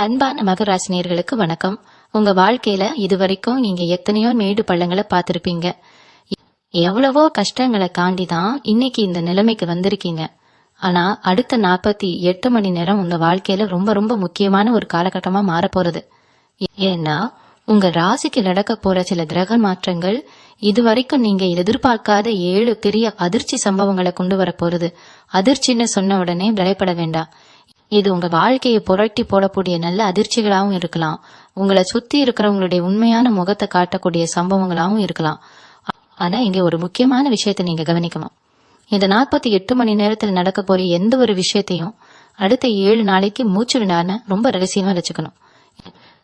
அன்பான மகராசினியர்களுக்கு வணக்கம். உங்க வாழ்க்கையில இதுவரைக்கும் நீங்க எத்தனையோ மேடு பள்ளங்களை பார்த்திருப்பீங்க. எவ்வளவோ கஷ்டங்களை தாண்டிதான் இன்னைக்கு இந்த நிலைமைக்கு வந்திருக்கீங்க. ஆனா அடுத்த 48 மணி நேரம் உங்க வாழ்க்கையில ரொம்ப ரொம்ப முக்கியமான ஒரு காலகட்டமா மாறப்போறது. ஏன்னா உங்க ராசிக்கு நடக்க போற சில கிரக மாற்றங்கள் இதுவரைக்கும் நீங்க எதிர்பார்க்காத 7 பெரிய அதிர்ச்சி சம்பவங்களை கொண்டு வர போறது. அதிர்ச்சின்னு சொன்ன உடனே பயப்பட வேண்டாம். இது உங்க வாழ்க்கையை புரட்டி போடக்கூடிய நல்ல அதிர்ச்சிகளாகவும் இருக்கலாம். உங்களை சுத்தி இருக்கிறவங்களுடைய உண்மையான முகத்தை காட்டக்கூடிய சம்பவங்களாகவும் இருக்கலாம். ஆனா இங்க ஒரு முக்கியமான விஷயத்தை நீங்க கவனிக்கணும். இந்த 48 மணி நேரத்தில் நடக்க போற எந்த ஒரு விஷயத்தையும் அடுத்த 7 நாளைக்கு மூச்சு விடாம ரொம்ப ரகசியமா வச்சுக்கணும்.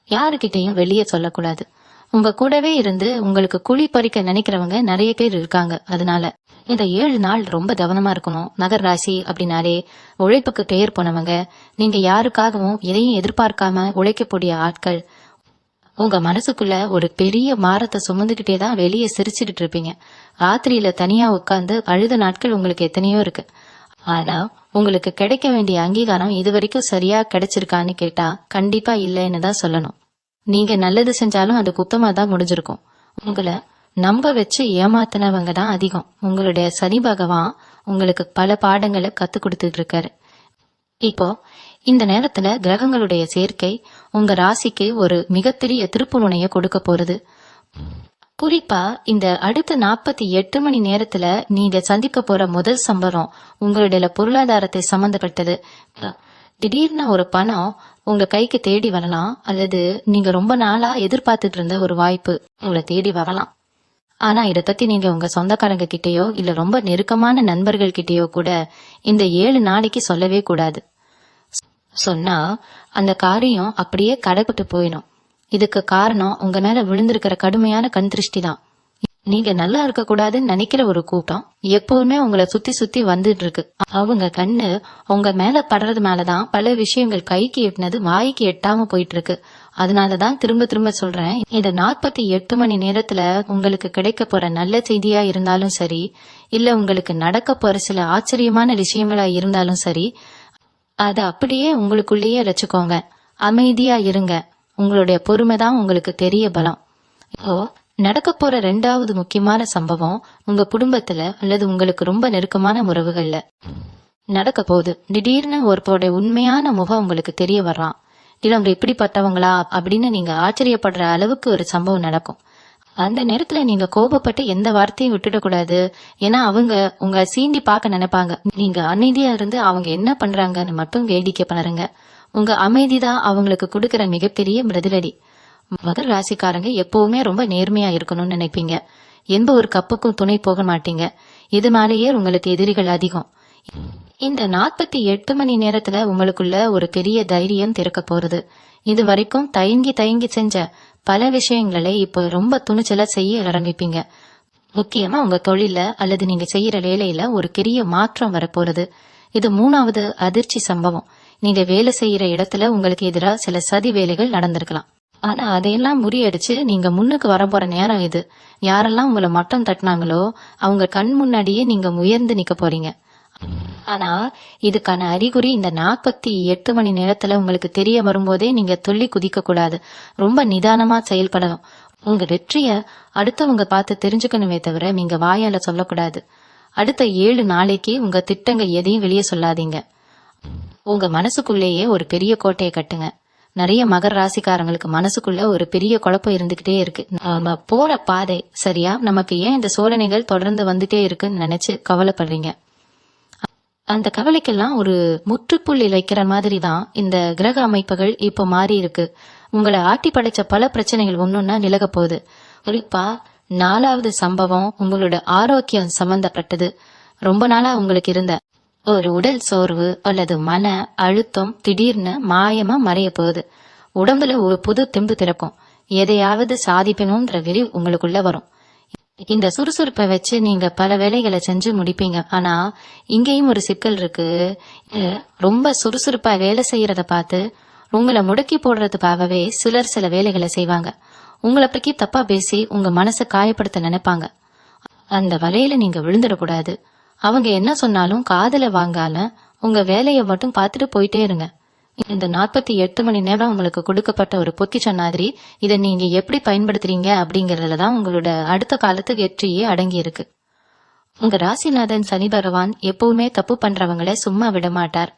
யாருக்கிட்டையும் வெளியே சொல்லக்கூடாது. உங்க கூடவே இருந்து உங்களுக்கு குழி பறிக்க நினைக்கிறவங்க நிறைய பேர் இருக்காங்க. அதனால இந்த 7 நாள் ரொம்ப கவனமா இருக்கணும். மகர் ராசி அப்படின்னாலே உழைப்புக்கு பெயர் போனவங்க. நீங்க யாருக்காகவும் எதையும் எதிர்பார்க்காம உழைக்கக்கூடிய ஆட்கள். உங்க மனசுக்குள்ள ஒரு பெரிய மாரத்தை சுமந்துகிட்டே தான் வெளியே சிரிச்சுட்டு இருப்பீங்க. ராத்திரியில தனியா உட்கார்ந்து அழுத நாட்கள் உங்களுக்கு எத்தனையோ இருக்கு. ஆனா உங்களுக்கு கிடைக்க வேண்டிய அங்கீகாரம் இதுவரைக்கும் சரியா கிடைச்சிருக்கான்னு கேட்டா கண்டிப்பா இல்லைன்னு தான் சொல்லணும். நீங்க நல்லது செஞ்சாலும் அது குத்தமா தான் முடிஞ்சிருக்கும். உங்களை நம்ப வச்சு ஏமாத்தினவங்க தான் அதிகம். உங்களுடைய சனி பகவான் உங்களுக்கு பல பாடங்களை கத்து கொடுத்துட்டு இருக்காரு. இப்போ இந்த நேரத்துல கிரகங்களுடைய சேர்க்கை உங்க ராசிக்கு ஒரு மிகப்பெரிய திருப்பு முனைய கொடுக்க போறது. குறிப்பா இந்த அடுத்த 48 மணி நேரத்துல நீங்க சந்திக்க போற முதல் சம்பவம் உங்களுடைய பொருளாதாரத்தை சம்பந்தப்பட்டது. திடீர்னு ஒரு பணம் உங்க கைக்கு தேடி வரலாம், அல்லது நீங்க ரொம்ப நாளா எதிர்பார்த்துட்டு இருந்த ஒரு வாய்ப்பு உங்களை தேடி வரலாம். ஆனா இத பத்தி நீங்க உங்க சொந்தக்காரங்க கிட்டயோ இல்ல ரொம்ப நெருக்கமான நண்பர்கள் கிட்டயோ கூட இந்த 7 நாளைக்கு சொல்லவே கூடாது. சொன்னா அந்த காரியம் அப்படியே கடைப்பட்டு போயிடும். இதுக்கு காரணம் உங்க மேல விழுந்திருக்கிற கடுமையான கண் திருஷ்டி தான். நீங்க நல்லா இருக்க கூடாதுன்னு நினைக்கிற ஒரு கூட்டம் எப்பவுமே உங்களை சுத்தி சுத்தி வந்துட்டு இருக்கு. அவங்க கண்ணு உங்க மேல படுறது மேலதான் பல விஷயங்கள் கைக்கு எட்டினது வாய்க்கு எட்டாம போயிட்டு இருக்கு. அதனாலதான் திரும்ப திரும்ப சொல்றேன், இந்த 48 மணி நேரத்துல உங்களுக்கு கிடைக்க போற நல்ல செய்தியா இருந்தாலும் சரி, இல்ல உங்களுக்கு நடக்க போற சில ஆச்சரியமான விஷயங்களா இருந்தாலும் சரி, அத அப்படியே உங்களுக்குள்ளேயே வச்சுக்கோங்க. அமைதியா இருங்க. உங்களுடைய பொறுமைதான் உங்களுக்கு தெரிய பலம். இப்போ நடக்க போற 2வது முக்கியமான சம்பவம் உங்க குடும்பத்துல அல்லது உங்களுக்கு ரொம்ப நெருக்கமான உறவுகள்ல நடக்க போகுது. திடீர்னு ஒருத்தருடைய உண்மையான முகம் உங்களுக்கு தெரிய வர்றான். இல்ல அவங்க இப்படிப்பட்டவங்களா அப்படின்னு நீங்க ஆச்சரியப்படுற அளவுக்கு ஒரு சம்பவம் நடக்கும். அந்த நேரத்துல நீங்க கோபப்பட்டு எந்த வார்த்தையும் விட்டுடக்கூடாது. ஏன்னா அவங்க உங்க சீண்டி பார்க்க நினைப்பாங்க. நீங்க அமைதியா இருந்து அவங்க என்ன பண்றாங்கன்னு மட்டும் வேடிக்கை பாருங்க. உங்க அமைதிதான் அவங்களுக்கு கொடுக்கற மிகப்பெரிய பதிலடி. மகர ராசிக்காரங்க எப்பவுமே ரொம்ப நேர்மையா இருக்கணும்னு நினைப்பீங்க. எந்த ஒரு கப்புக்கும் துணை போக மாட்டீங்க. இது மேலேயே உங்களுக்கு எதிரிகள் அதிகம். இந்த 48 மணி நேரத்துல உங்களுக்குள்ள ஒரு பெரிய தைரியம் திறக்க போறது. இது வரைக்கும் தயங்கி செஞ்ச பல விஷயங்களை இப்போ ரொம்ப துணிச்சலா செய்ய ஆரம்பிப்பீங்க. முக்கியமா உங்க தொழில அல்லது நீங்க செய்யற வேலையில ஒரு பெரிய மாற்றம் வரப்போறது. இது 3வது அதிர்ச்சி சம்பவம். நீங்க வேலை செய்யற இடத்துல உங்களுக்கு எதிராக சில சதி வேலைகள் நடந்திருக்கலாம். ஆனா அதையெல்லாம் முறியடிச்சு நீங்க முன்னுக்கு வர போற நேரம் இது. யாரெல்லாம் உங்களை மட்டம் தட்டினாங்களோ அவங்க கண் முன்னாடியே நீங்க உயர்ந்து நிக்க போறீங்க. ஆனா இதுக்கான அறிகுறி இந்த 48 மணி நேரத்துல உங்களுக்கு தெரிய வரும்போதே நீங்க துள்ளி குதிக்க கூடாது. ரொம்ப நிதானமா செயல்படணும். உங்க வெற்றிய அடுத்தவங்க பார்த்து தெரிஞ்சுக்கணுமே தவிர நீங்க வாயால சொல்லக்கூடாது. அடுத்த 7 நாளைக்கு உங்க திட்டங்க எதையும் வெளியே சொல்லாதீங்க. உங்க மனசுக்குள்ளேயே ஒரு பெரிய கோட்டையை கட்டுங்க. நிறைய மகர ராசிக்காரங்களுக்கு மனசுக்குள்ள ஒரு பெரிய குழப்பம் இருந்துகிட்டே இருக்கு. நம்ம போற பாதை சரியா, நமக்கு ஏன் இந்த சோதனைகள் தொடர்ந்து வந்துட்டே இருக்குன்னு நினைச்சு கவலைப்படுறீங்க. அந்த கவலைக்கெல்லாம் ஒரு முற்றுப்புள்ளி வைக்கிற மாதிரி தான் இந்த கிரக அமைப்புகள் இப்போ மாறி இருக்கு. உங்களை ஆட்டி படைச்ச பல பிரச்சனைகள் ஒன்னொன்னா விலக போகுது. குறிப்பா 4வது சம்பவம் உங்களோட ஆரோக்கியம் சம்பந்தப்பட்டது. ரொம்ப நாளா உங்களுக்கு இருந்த ஒரு உடல் சோர்வு அல்லது மன அழுத்தம் திடீர்னு மாயமா மறைய போகுது. உடம்புல ஒரு புது தெம்பு திறக்கும். எதையாவது சாதிக்கணும்ன்ற வெறி உங்களுக்குள்ள வரும். இந்த சுறுசுறுப்பை வச்சு நீங்க பல வேலைகளை செஞ்சு முடிப்பீங்க. ஆனா இங்கேயும் ஒரு சிக்கல் இருக்கு. ரொம்ப சுறுசுறுப்பா வேலை செய்யறத பார்த்து உங்களை முடக்கி போடுறதுக்காகவே சிலர் சில வேலைகளை செய்வாங்க. உங்களை பற்றி தப்பா பேசி உங்க மனசை காயப்படுத்த நினைப்பாங்க. அந்த வலையில நீங்க விழுந்துடக்கூடாது. அவங்க என்ன சொன்னாலும் காதுல வாங்கால உங்க வேலையை மட்டும் பார்த்துட்டு போயிட்டே இருங்க. இந்த 48 மணி நேரம் உங்களுக்கு கொடுக்கப்பட்ட ஒரு பொக்கிஷம் மாதிரி, இதை நீங்க எப்படி பயன்படுத்துறீங்க அப்படிங்கறதுல தான் உங்களோட அடுத்த காலத்து வெற்றியே அடங்கி இருக்கு. உங்க ராசிநாதன் சனி பகவான் எப்பவுமே தப்பு பண்றவங்கள சும்மா விட மாட்டார்.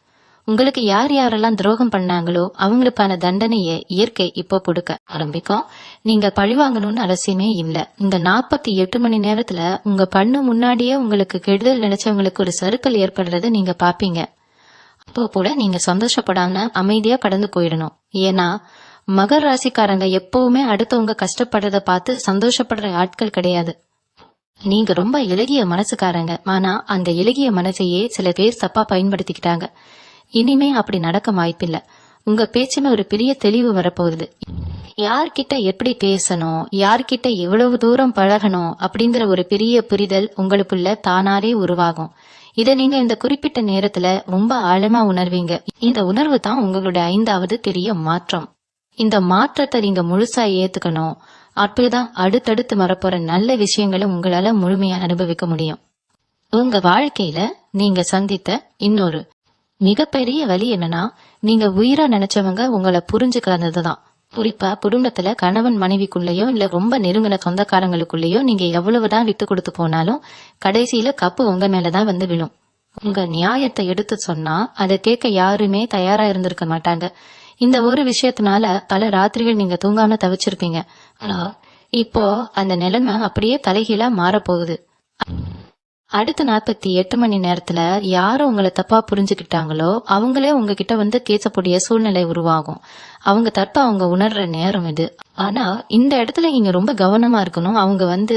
உங்களுக்கு யார் யாரெல்லாம் துரோகம் பண்ணாங்களோ அவங்களுக்கான தண்டனையை இயற்கை இப்போ கொடுக்க ஆரம்பிக்கும். நீங்க பழிவாங்கணும்னு அவசியமே இல்ல. இந்த 48 மணி நேரத்துல உங்க கண்ணு முன்னாடியே உங்களுக்கு கெடுதல் நினைச்சவங்களுக்கு ஒரு சறுக்கல் ஏற்படுறத நீங்க பாப்பீங்க. அப்போ கூட நீங்க சந்தோஷப்படாம அமைதியா கடந்து போயிடணும். ஏன்னா மகர ராசிக்காரங்க எப்பவுமே அடுத்தவங்க கஷ்டப்படுறத பார்த்து சந்தோஷப்படுற ஆட்கள் கிடையாது. நீங்க ரொம்ப இலகிய மனசுக்காரங்க. ஆனா அந்த இலகிய மனசையே சில பேர் தப்பா பயன்படுத்திக்கிட்டாங்க. இனிமே அப்படி நடக்க வாய்ப்பில்லை. உங்க பேச்சுன்னு ஒரு பெரிய தெளிவு வரப்போகுது. யார்கிட்ட எப்படி பேசணும், யார்கிட்ட எவ்வளவு தூரம் பழகணும் அப்படிங்கிற ஒரு பெரிய புரிதல் உங்களுக்குள்ள தானாரே உருவாகும். இத நீங்க இந்த குறிப்பிட்ட நேரத்துல ரொம்ப ஆழமா உணர்வீங்க. இந்த உணர்வு தான் உங்களோட 5வது பெரிய மாற்றம். இந்த மாற்றத்தை நீங்க முழுசா ஏத்துக்கணும். அப்பதான் அடுத்தடுத்து வரப்போற நல்ல விஷயங்களை உங்களால முழுமையா அனுபவிக்க முடியும். உங்க வாழ்க்கையில நீங்க சந்தித்த இன்னொரு மிகப்பெரிய வழி என்னன்னா, நீங்க உயிரா நினைச்சவங்க உங்களை புரிஞ்சுக்கிறதுதான். குறிப்பா குடும்பத்துல கணவன் மனைவிக்குள்ளேயோ இல்ல ரொம்ப நெருங்கின சொந்தக்காரங்களுக்குள்ளேயோ நீங்க எவ்வளவுதான் விட்டு கொடுத்து போனாலும் கடைசியில கப்பு உங்க மேலதான் வந்து விழும். உங்க நியாயத்தை எடுத்து சொன்னா அதை கேட்க யாருமே தயாரா இருந்திருக்க மாட்டாங்க. இந்த ஒரு விஷயத்தினால பல ராத்திரிகள் நீங்க தூங்காம தவிச்சிருப்பீங்க. ஆனா இப்போ அந்த நிலைமை அப்படியே தலைகீழா மாறப்போகுது. அடுத்த 48 மணி நேரத்துல யாரும் உங்களை தப்பா புரிஞ்சுக்கிட்டாங்களோ அவங்களே உங்ககிட்ட வந்து கேட்கக்கூடிய சூழ்நிலை உருவாகும். அவங்க தப்பா அவங்க உணர்ற நேரம் இது. ஆனா இந்த இடத்துல நீங்க ரொம்ப கவனமா இருக்கணும். அவங்க வந்து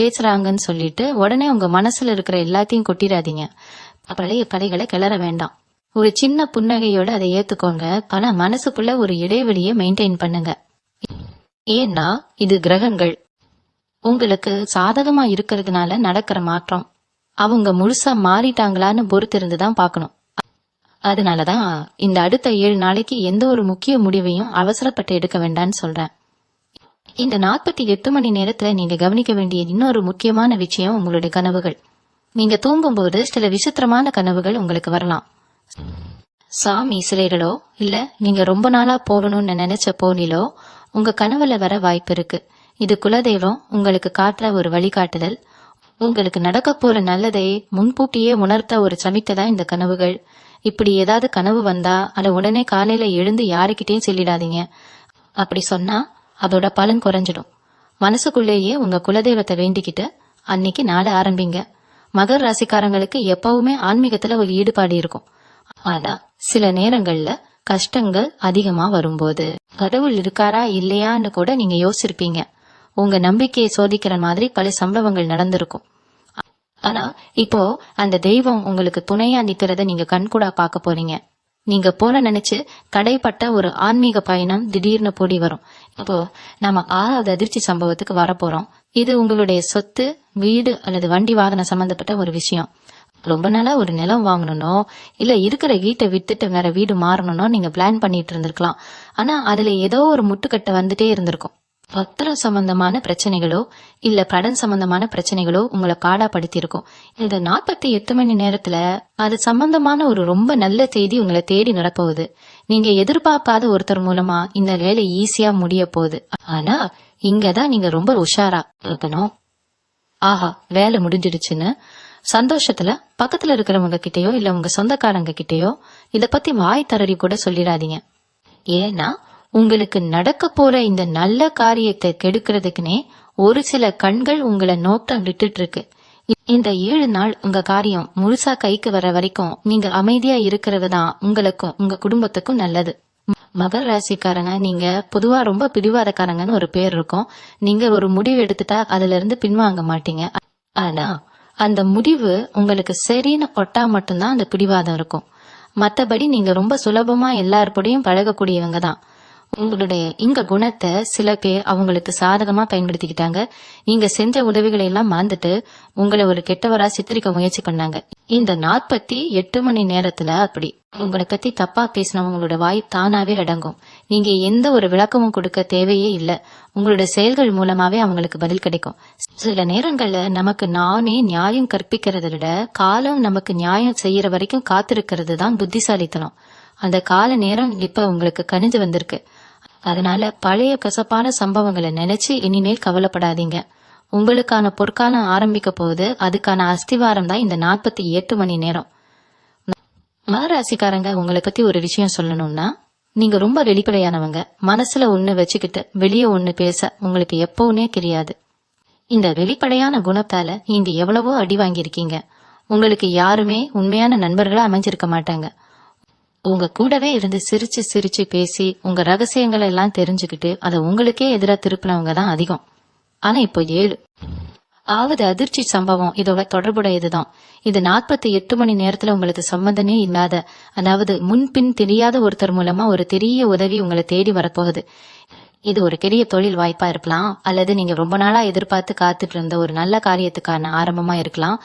பேசுறாங்கன்னு சொல்லிட்டு உடனே உங்க மனசுல இருக்கிற எல்லாத்தையும் கொட்டிடாதீங்க. பழைய கதைகளை கிளற வேண்டாம். ஒரு சின்ன புன்னகையோட அதை ஏத்துக்கோங்க. ஆனா மனசுக்குள்ள ஒரு இடைவெளியை மெயின்டைன் பண்ணுங்க. ஏன்னா இது கிரகங்கள் உங்களுக்கு சாதகமா இருக்கிறதுனால நடக்கிற மாற்றம். அவங்க முழுசா மாறிட்டாங்களான்னு பொறுத்திருந்துதான் பாக்கணும். அதனாலதான் இந்த அடுத்த 7 நாளைக்கு எந்த ஒரு முக்கிய முடிவையும் அவசரப்பட்டு எடுக்க வேண்டாம்னு சொல்றேன். இந்த 48 மணி நேரத்துல நீங்க கவனிக்க வேண்டிய இன்னொரு முக்கியமான விஷயம் உங்களுடைய கனவுகள். நீங்க தூங்கும்போது சில விசித்திரமான கனவுகள் உங்களுக்கு வரலாம். சாமி சிலைகளோ இல்ல நீங்க ரொம்ப நாளா போகணும்னு நினைச்ச போனிலோ உங்க கனவுல வர வாய்ப்பு இருக்கு. இது குலதெய்வம் உங்களுக்கு காட்டுற ஒரு வழிகாட்டுதல். உங்களுக்கு நடக்க போற நல்லதை முன்கூட்டியே உணர்த்த ஒரு சமிக்கை தான் இந்த கனவுகள். இப்படி ஏதாவது கனவு வந்தா அதை உடனே காலையில எழுந்து யாருக்கிட்டையும் சொல்லிடாதீங்க. அப்படி சொன்னா அதோட பலன் குறைஞ்சிடும். மனசுக்குள்ளேயே உங்க குலதெய்வத்தை வேண்டிக்கிட்டு அன்னைக்கு நாள ஆரம்பிங்க. மகர ராசிக்காரங்களுக்கு எப்பவுமே ஆன்மீகத்துல ஒரு ஈடுபாடு இருக்கும். ஆனா சில நேரங்கள்ல கஷ்டங்கள் அதிகமா வரும்போது கடவுள் இருக்காரா இல்லையான்னு கூட நீங்க யோசிச்சிருப்பீங்க. உங்க நம்பிக்கையை சோதிக்கிற மாதிரி பல சம்பவங்கள் நடந்திருக்கும். ஆனா இப்போ அந்த தெய்வம் உங்களுக்கு துணையா நிக்கிறத நீங்க கண்கூடா பார்க்க போறீங்க. நீங்க போல நினைச்சு தடைப்பட்ட ஒரு ஆன்மீக பயணம் திடீர்னு போடி வரும். இப்போ நம்ம 6வது அதிர்ச்சி சம்பவத்துக்கு வரப்போறோம். இது உங்களுடைய சொத்து, வீடு அல்லது வண்டி வாகனம் சம்பந்தப்பட்ட ஒரு விஷயம். ரொம்ப நாளா ஒரு நிலம் வாங்கணும்னோ இல்ல இருக்கிற வீட்டை வித்துட்டு வேற வீடு மாறணும்னோ நீங்க பிளான் பண்ணிட்டு இருந்திருக்கலாம். ஆனா அதுல ஏதோ ஒரு முட்டுக்கட்டை வந்துட்டே இருந்திருக்கும். பத்திரம் சம்பந்தமான பிரச்சனைகளோ இல்ல கடன் சம்பந்தமான பிரச்சனைகளோ உங்களை பாடாப்படுத்தி இருக்கும். இந்த 48 மணி நேரத்துல அது சம்பந்தமான ஒரு ரொம்ப நல்ல செய்தி உங்களை தேடி நடப்போகுது. நீங்க எதிர்பார்க்காத ஒருத்தர் மூலமா இந்த வேலை ஈஸியா முடிய போகுது. ஆனா இங்கதான் நீங்க ரொம்ப உஷாரா இருக்கணும். ஆஹா வேலை முடிஞ்சிடுச்சுன்னு சந்தோஷத்துல பக்கத்துல இருக்கிறவங்க கிட்டயோ இல்ல உங்க சொந்தக்காரங்க கிட்டயோ இத பத்தி வாய் தரறி கூட சொல்லிடாதீங்க. ஏன்னா உங்களுக்கு நடக்க போற இந்த நல்ல காரியத்தை கெடுக்கிறதுக்குனே ஒரு சில கண்கள் உங்களை நோட்டம் விட்டுட்டு இருக்கு. இந்த 7 நாள் உங்க காரியம் முழுசா கைக்கு வர வரைக்கும் நீங்க அமைதியா இருக்கிறது தான் உங்களுக்கும் உங்க குடும்பத்துக்கும் நல்லது. மகர ராசிக்காரங்க நீங்க பொதுவா ரொம்ப பிடிவாதக்காரங்கன்னு ஒரு பேர் இருக்கும். நீங்க ஒரு முடிவு எடுத்துட்டா அதுல இருந்து பின்வாங்க மாட்டீங்க. ஆனா அந்த முடிவு உங்களுக்கு சரின்னு பட்டா மட்டும்தான் அந்த பிடிவாதம் இருக்கும். மத்தபடி நீங்க ரொம்ப சுலபமா எல்லாருக்கூடையும் பழகக்கூடியவங்க தான். உங்களுடைய இங்க குணத்தை சில பேர் அவங்களுக்கு சாதகமா பயன்படுத்திக்கிட்டாங்க. நீங்க செஞ்ச உதவிகளை எல்லாம் மறந்துட்டு உங்களை ஒரு கெட்டவரா சித்தரிக்க முயற்சி பண்ணாங்க. இந்த 48 மணி நேரத்துல அப்படி உங்களை பத்தி தப்பா பேசினவங்களோட வாய் தானாவே அடங்கும். நீங்க எந்த ஒரு விளக்கமும் கொடுக்க தேவையே இல்லை. உங்களோட செயல்கள் மூலமாவே அவங்களுக்கு பதில் கிடைக்கும். சில நேரங்கள்ல நமக்கு நானே நியாயம் கற்பிக்கிறத விட காலம் நமக்கு நியாயம் செய்யற வரைக்கும் காத்திருக்கிறது தான் புத்திசாலித்தனம். அந்த கால நேரம் இப்ப உங்களுக்கு கனிஞ்சு வந்திருக்கு. அதனால பழைய கசப்பான சம்பவங்களை நினைச்சு இனிமேல் கவலைப்படாதீங்க. உங்களுக்கான பொற்காலம் ஆரம்பிக்க போகுது. அதுக்கான அஸ்திவாரம் தான் இந்த 48 மணி நேரம். மகராசிக்காரங்க, உங்களை பத்தி ஒரு விஷயம் சொல்லணும்னா, நீங்க ரொம்ப வெளிப்படையானவங்க. மனசுல ஒண்ணு வச்சுக்கிட்டு வெளியே ஒண்ணு பேச உங்களுக்கு எப்பவுமே தெரியாது. இந்த வெளிப்படையான குணத்தால நீங்க எவ்வளவோ அடி வாங்கியிருக்கீங்க. உங்களுக்கு யாருமே உண்மையான நண்பர்களா அமைஞ்சிருக்க மாட்டாங்க. உங்க கூடவே இருந்து சிரிச்சு சிரிச்சு பேசி உங்க ரகசியங்களை எல்லாம் தெரிஞ்சுக்கிட்டு அதை உங்களுக்கே எதிரா திருப்பினவங்க தான் அதிகம். ஆனா இப்போ 7 ஆவது அதிர்ச்சி சம்பவம் இதோட தொடர்புடையதுதான். இது 48 மணி நேரத்துல உங்களுக்கு சம்பந்தமே இல்லாத, அதாவது முன்பின் தெரியாத ஒருத்தர் மூலமா ஒரு பெரிய உதவி உங்களை தேடி வரப்போகுது. இது ஒரு பெரிய தொழில் வாய்ப்பா இருக்கலாம், அல்லது நீங்க ரொம்ப நாளா எதிர்பார்த்து காத்துட்டு இருந்த ஒரு நல்ல காரியத்துக்கான ஆரம்பமா இருக்கலாம்.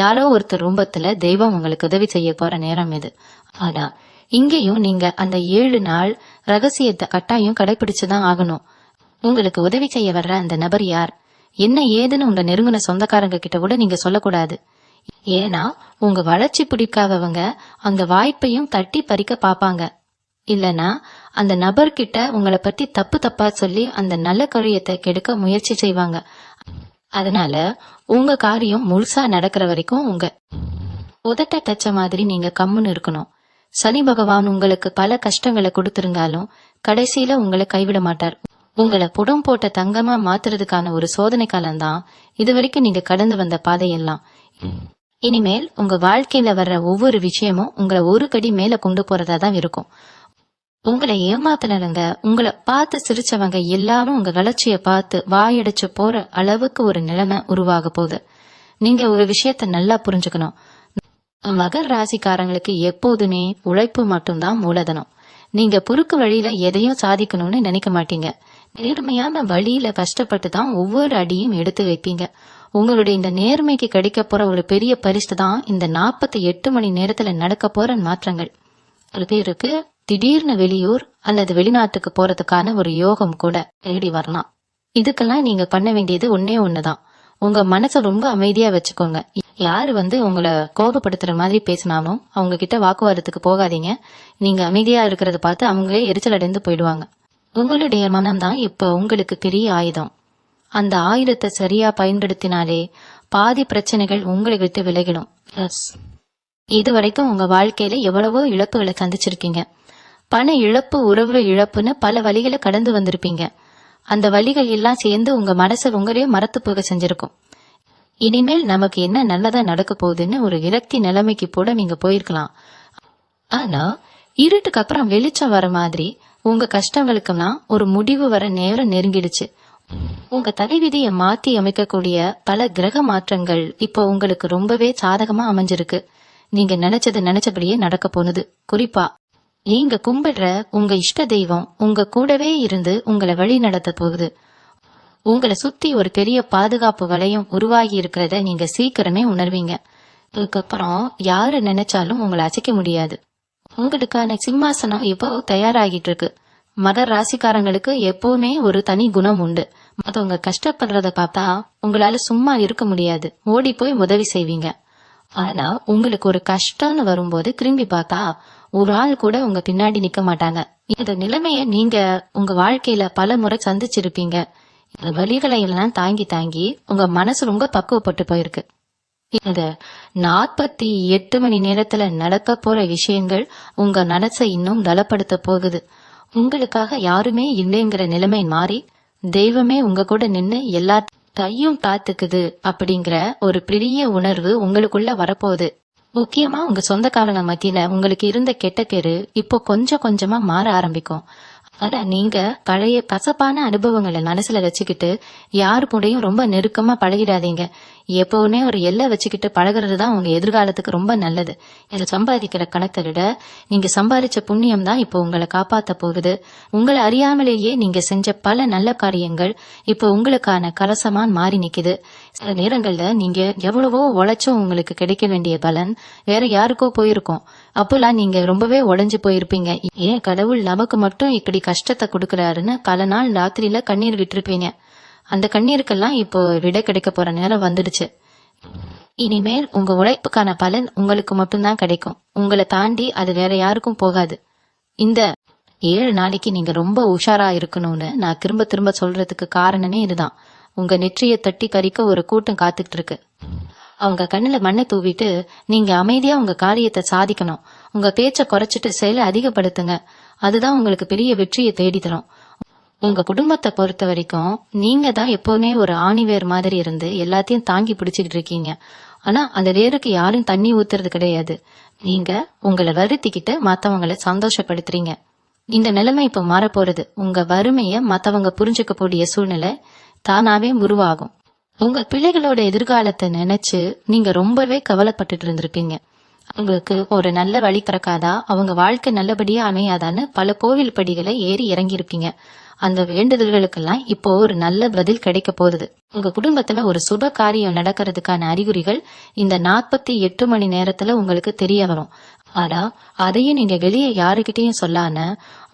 யாரோ ஒருத்தர் ரூபத்துல தெய்வம் உங்களுக்கு உதவி செய்ய போற நேரம் இது. ஆனா இங்கேயும் நீங்க அந்த 7 நாள் ரகசியத்தை கட்டாயம் கடைபிடிச்சுதான் ஆகணும். உங்களுக்கு உதவி செய்ய வர்ற அந்த நபர் யார், என்ன ஏதுன்னு உங்க நெருங்கின சொந்தக்காரங்க கிட்ட கூட நீங்க சொல்லக்கூடாது. ஏன்னா உங்க வளர்ச்சி பிடிக்காதவங்க அந்த வாய்ப்பையும் தட்டி பறிக்க பாப்பாங்க. இல்லனா அந்த நபர்கிட்ட உங்களை பத்தி தப்பு தப்பா சொல்லி அந்த நல்ல காரியத்தை கெடுக்க முயற்சி செய்வாங்க. அதனால உங்க காரியம் முழுசா நடக்கிற வரைக்கும் உங்க உதட்ட தச்ச மாதிரி நீங்க கம்முன்னு இருக்கணும். சனி பகவான் உங்களுக்கு பல கஷ்டங்களை கொடுத்திருந்தாலும் கடைசியில உங்களை கைவிட மாட்டார். உங்களை புடம் போட்ட தங்கமா மாத்துறதுக்கான ஒரு சோதனை காலம்தான் இது வரைக்கும் நீங்க கடந்து வந்த பாதையெல்லாம். இனிமேல் உங்க வாழ்க்கையில வர்ற ஒவ்வொரு விஷயமும் உங்களை ஒரு கடி மேல கொண்டு போறதா தான் இருக்கும். உங்களை ஏமாத்தினவங்க, உங்களை பார்த்து சிரிச்சவங்க எல்லாரும் உங்க வளர்ச்சியை பார்த்து வாயடைச்சு போற அளவுக்கு ஒரு நிலைமை உருவாக போகுது. நீங்க ஒரு விஷயத்த நல்லா புரிஞ்சுக்கணும். மகர் ராசிக்காரங்களுக்கு எப்போதுமே உழைப்பு மட்டும்தான் மூலதனம். நீங்க குறுக்கு வழியில எதையும் சாதிக்கணும்னு நினைக்க மாட்டீங்க. நேர்மையான வழியில கஷ்டப்பட்டு தான் ஒவ்வொரு அடியும் எடுத்து வைப்பீங்க. உங்களுடைய இந்த நேர்மைக்கு கிடைக்க போற ஒரு பெரிய பரிசு தான் இந்த 48 மணி நேரத்துல நடக்க போற மாற்றங்கள். ஒரு பேருக்கு திடீர்னு வெளியூர் அல்லது வெளிநாட்டுக்கு போறதுக்கான ஒரு யோகம் கூட தேடி வரலாம். இதுக்கெல்லாம் நீங்க பண்ண வேண்டியது ஒன்னே ஒண்ணுதான். உங்க மனசை ரொம்ப அமைதியா வச்சுக்கோங்க. யாரு உங்களை கோபப்படுத்துற மாதிரி பேசினாலும் அவங்க கிட்ட வாக்குவாதத்துக்கு போகாதீங்க. நீங்க அமைதியா இருக்கிறத பார்த்து அவங்களே எரிச்சல் அடைந்து போயிடுவாங்க. உங்களுடைய மனம்தான் இப்ப உங்களுக்கு பெரிய ஆயுதம். அந்த ஆயுதத்தை சரியா பயன்படுத்தினாலே பாதி பிரச்சனைகள் உங்களை விட்டு விலகிடும். இது வரைக்கும் உங்க வாழ்க்கையில எவ்வளவோ இழப்புகளை சந்திச்சிருக்கீங்க. பண இழப்பு, உறவு இழப்புன்னு பல வழிகளை கடந்து வந்திருப்பீங்க. அந்த வழிகள் எல்லாம் சேர்ந்து உங்க மனசை உங்களே மறத்து போக செஞ்சிருக்கும். இனிமேல் நமக்கு என்ன நல்லதா நடக்க போகுதுன்னு ஒரு விரக்தி நிலைமைக்கு கூட நீங்க போயிருக்கலாம். ஆனா இருட்டுக்கு அப்புறம் வெளிச்சம் வர மாதிரி உங்க கஷ்டங்களுக்கெல்லாம் ஒரு முடிவு வர நேரம் நெருங்கிடுச்சு. உங்க தலைவிதியை மாத்தி அமைக்கக்கூடிய பல கிரக மாற்றங்கள் இப்போ உங்களுக்கு ரொம்பவே சாதகமா அமைஞ்சிருக்கு. நீங்க நினைச்சபடியே நடக்க போனது. குறிப்பா நீங்க கும்பிடுற உங்க இஷ்ட தெய்வம் உங்க கூடவே இருந்து உங்களை வழி நடத்த போகுது. உங்களை சுத்தி ஒரு பெரிய பாதுகாப்பு வளையம் உருவாகி இருக்கிறத நீங்க சீக்கிரமே உணர்வீங்க. இதுக்கப்புறம் யாரு நினைச்சாலும் உங்களை அசைக்க முடியாது. உங்களுக்கான சிம்மாசனம் இப்போ தயாராகிட்டு இருக்கு. மகர் ராசிக்காரங்களுக்கு எப்பவுமே ஒரு தனி குணம் உண்டு. மத்தவங்க கஷ்டப்படுறத பார்த்தா உங்களால சும்மா இருக்க முடியாது. ஓடி போய் உதவி செய்வீங்க. ஆனா உங்களுக்கு ஒரு கஷ்டம்னு வரும்போது திரும்பி பார்த்தா ஒரு ஆள் கூட உங்க பின்னாடி நிக்க மாட்டாங்க. இந்த நிலைமைய நீங்க உங்க வாழ்க்கையில பல முறை சந்திச்சிருப்பீங்க. இந்த வலிகளை எல்லாம் தாங்கி தாங்கி உங்க மனசு ரொம்ப பக்குவப்பட்டு போயிருக்கு. இந்த 48 மணி நேரத்துல நடக்க போற விஷயங்கள் உங்க மனசை இன்னும் பலப்படுத்த போகுது. உங்களுக்காக யாருமே இல்லைங்கிற நிலைமை மாறி தெய்வமே உங்க கூட நின்னு எல்லாத்தையும் காத்துக்குது அப்படிங்கிற ஒரு பெரிய உணர்வு உங்களுக்குள்ள வரப்போகுது. முக்கியமா உங்க சொந்தக்காரங்க மத்தியில உங்களுக்கு இருந்த கெட்ட பேரு இப்போ கொஞ்சம் கொஞ்சமா மாற ஆரம்பிக்கும். ஆனா நீங்க பழைய கசப்பான அனுபவங்களை மனசுல வச்சுக்கிட்டு யாரு கூடயும் ரொம்ப நெருக்கமா பழகிடாதீங்க. எப்பவுமே ஒரு எல்லை வச்சுக்கிட்டு பழகிறதுதான் உங்க எதிர்காலத்துக்கு ரொம்ப நல்லது. இதை சம்பாதிக்கிற கணக்கை விட நீங்க சம்பாதிச்ச புண்ணியம் தான் இப்போ உங்களை காப்பாத்த போகுது. உங்களை அறியாமலேயே நீங்க செஞ்ச பல நல்ல காரியங்கள் இப்போ உங்களுக்கான கரசமான் மாறி நிக்குது. சில நேரங்கள்ல நீங்க எவ்வளவோ உழைச்சும் உங்களுக்கு கிடைக்க வேண்டிய பலன் வேற யாருக்கோ போயிருக்கும். அப்பெல்லாம் நீங்க ரொம்பவே உடைஞ்சு போயிருப்பீங்க. ஏன் கடவுள் நமக்கு மட்டும் இப்படி கஷ்டத்தை கொடுக்கறாருன்னு பல நாள் ராத்திரியில கண்ணீர் விட்டுருப்பீங்க. அந்த கண்ணீருக்கெல்லாம் இப்போ விடை கிடைக்க போற நேரம் வந்துடுச்சு. இனிமேல் உங்க உழைப்புக்கான பலன் உங்களுக்கு மட்டும்தான் கிடைக்கும். உங்களை தாண்டி அது வேற யாருக்கும் போகாது. இந்த 7 நாளைக்கு நீங்க ரொம்ப உஷாரா இருக்கணும்னு நான் திரும்ப திரும்ப சொல்றதுக்கு காரணமே இதுதான். உங்க நெற்றிய தட்டி பறிக்க ஒரு கூட்டம் காத்துக்கிட்டு இருக்கு. அவங்க கண்ணுல மண்ணை தூவிட்டு நீங்க அமைதியா உங்க காரியத்தை சாதிக்கணும். உங்க பேச்ச குறைச்சிட்டு செயலை அதிகப்படுத்துங்க. அதுதான் உங்களுக்கு பெரிய வெற்றியை தேடி தரும். உங்க குடும்பத்தை பொறுத்த வரைக்கும் நீங்க தான் எப்பவுமே ஒரு ஆணிவேர் மாதிரி இருந்து எல்லாத்தையும் தாங்கி பிடிச்சுக்கிட்டு இருக்கீங்க. ஆனா அந்த வேருக்கு யாரும் தண்ணி ஊத்துறது கிடையாது. நீங்க உங்களை வருத்திக்கிட்டு மத்தவங்களை சந்தோஷப்படுத்துறீங்க. இந்த நிலைமை இப்ப மாறப்போறது. உங்க வறுமைய மத்தவங்க புரிஞ்சுக்கக்கூடிய சூழ்நிலை தானாவே உருவாகும். உங்க பிள்ளைகளோட எதிர்காலத்தை நினைச்சு நீங்க ரொம்பவே கவலைப்பட்டுட்டு இருந்திருப்பீங்க. அவங்களுக்கு ஒரு நல்ல வழி பிறக்காதா, அவங்க வாழ்க்கை நல்லபடியா அமையாதான்னு பல கோவில் படிகளை ஏறி இறங்கி இருப்பீங்க. அந்த வேண்டுதல்களுக்கெல்லாம் இப்போ ஒரு நல்ல பதில் கிடைக்க போகுது. உங்க குடும்பத்துல ஒரு சுப காரியம் நடக்கிறதுக்கான அறிகுறிகள் இந்த 48 மணி நேரத்துல உங்களுக்கு தெரிய வரும். ஆனா அதையும் நீங்க வெளியே யாருக்கிட்டையும் சொல்லாம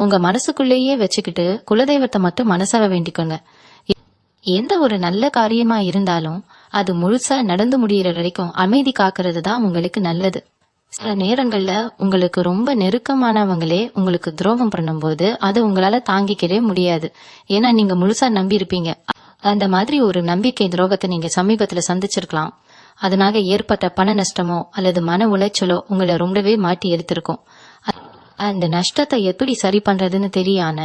உங்க மனசுக்குள்ளேயே வச்சுக்கிட்டு குலதெய்வத்தை மட்டும் மனசார வேண்டிக்கோங்க. எந்த ஒரு நல்ல காரியமா இருந்தாலும் அது முழுசா நடந்து முடியற வரைக்கும் அமைதி காக்கிறது தான் உங்களுக்கு நல்லது. சில நேரங்கள்ல உங்களுக்கு ரொம்ப நெருக்கமானவங்களே உங்களுக்கு துரோகம் பண்ணும்போது அதை உங்களால தாங்கிக்கவே முடியாது. ஏன்னா நீங்க முழுசா நம்பி இருப்பீங்க. அந்த மாதிரி ஒரு நம்பிக்கை துரோகத்தை நீங்க சமீபத்துல சந்திச்சிருக்கலாம். அதனால ஏற்பட்ட பண நஷ்டமோ அல்லது மன உளைச்சலோ உங்களை ரொம்பவே மாட்டி எடுத்திருக்கும். அந்த நஷ்டத்தை எப்படி சரி பண்றதுன்னு தெரியாம